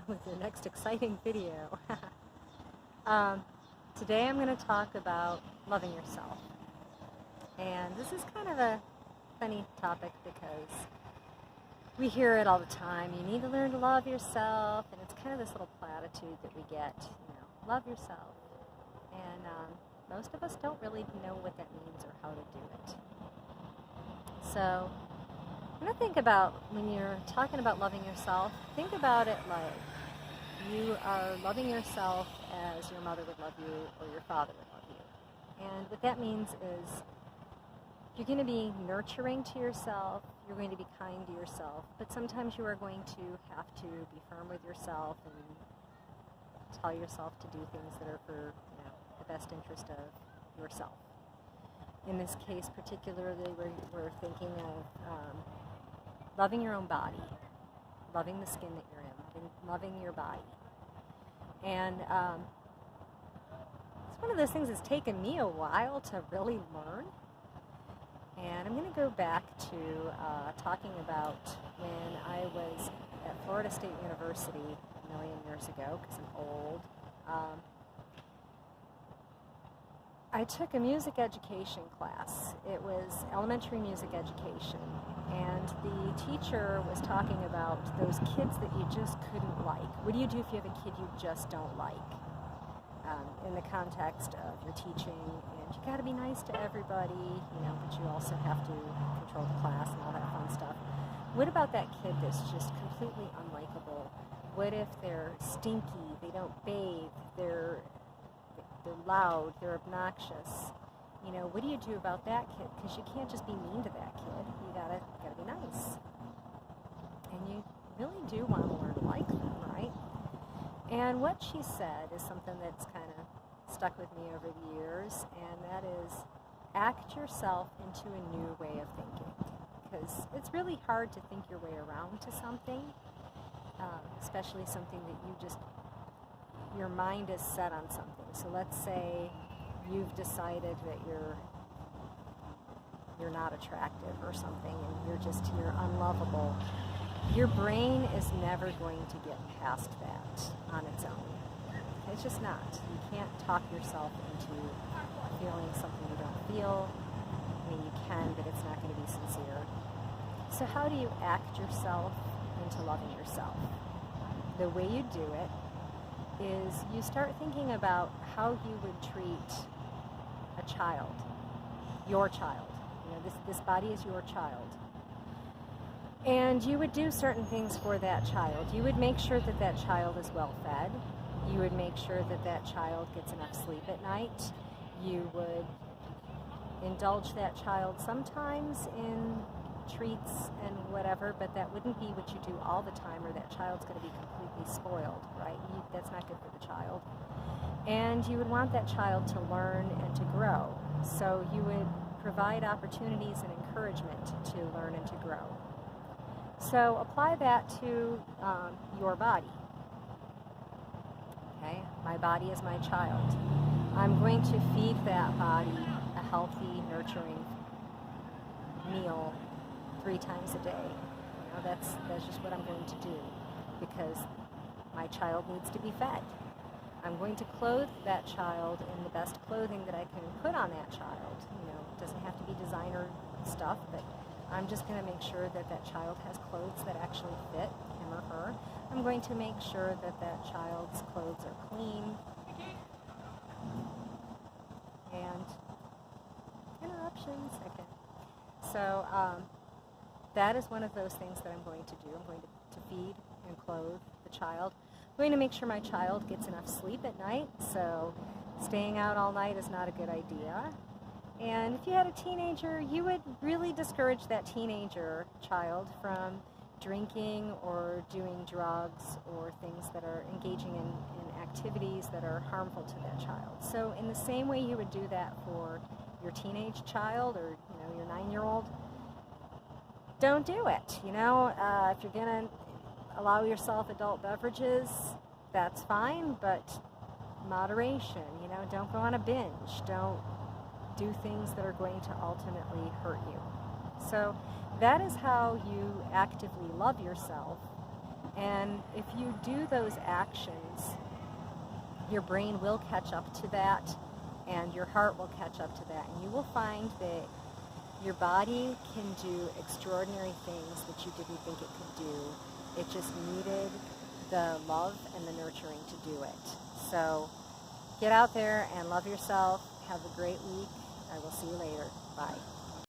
with your next exciting video. um, Today I'm going to talk about loving yourself. And this is kind of a funny topic because we hear it all the time. You need to learn to love yourself, and it's kind of this little platitude that we get, love yourself. And most of us don't really know what that means or how to do it. So I'm going to think about, when you're talking about loving yourself, think about it like you are loving yourself as your mother would love you or your father would love you. And what that means is you're going to be nurturing to yourself, you're going to be kind to yourself, but sometimes you are going to have to be firm with yourself and tell yourself to do things that are for the best interest of yourself. In this case particularly, we're thinking of loving your own body, loving the skin that you're in, loving your body. And it's one of those things that's taken me a while to really learn. And I'm going to go back to talking about when I was at Florida State University a million years ago, because I'm old. I took a music education class. It was elementary music education. And the teacher was talking about those kids that you just couldn't like. What do you do if you have a kid you just don't like? In the context of your teaching, and you got to be nice to everybody, but you also have to control the class and all that fun stuff. What about that kid that's just completely unlikable? What if they're stinky, they don't bathe, they're loud, they're obnoxious? What do you do about that kid? Because you can't just be mean to that kid. You gotta be nice. And you really do want to learn to like them, right? And what she said is something that's kind of stuck with me over the years, and that is act yourself into a new way of thinking. Because it's really hard to think your way around to something, especially something that your mind is set on something. So let's say you've decided that you're not attractive or something, and you're unlovable. Your brain is never going to get past that on its own. It's just not. You can't talk yourself into feeling something you don't feel. I mean, you can, but it's not going to be sincere. So how do you act yourself into loving yourself? The way you do it is you start thinking about how you would treat a child, your child. This body is your child. And you would do certain things for that child. You would make sure that that child is well fed. You would make sure that that child gets enough sleep at night. You would indulge that child sometimes in treats and whatever, but that wouldn't be what you do all the time, or that child's going to be completely spoiled, right? That's not good for the child. And you would want that child to learn and to grow. So you would provide opportunities and encouragement to learn and to grow. So apply that to your body. Okay, my body is my child. I'm going to feed that body a healthy, nurturing meal 3 times a day. That's just what I'm going to do, because my child needs to be fed. I'm going to clothe that child in the best clothing that I can put on that child. It doesn't have to be designer stuff, but I'm just going to make sure that that child has clothes that actually fit him or her. I'm going to make sure that that child's clothes are clean. And interruptions. Okay. So that is one of those things that I'm going to do. I'm going to feed and clothe the child. I'm going to make sure my child gets enough sleep at night. So staying out all night is not a good idea. And if you had a teenager, you would really discourage that teenager child from drinking or doing drugs or things that are engaging in activities that are harmful to that child. So in the same way you would do that for your teenage child or your 9-year-old, don't do it. If you're going to allow yourself adult beverages, that's fine, but moderation. Don't go on a binge. Don't do things that are going to ultimately hurt you. So that is how you actively love yourself And if you do those actions, your brain will catch up to that, and your heart will catch up to that, and you will find that your body can do extraordinary things that you didn't think it could do. It just needed the love and the nurturing to do it. So get out there and love yourself. Have a great week. I will see you later. Bye.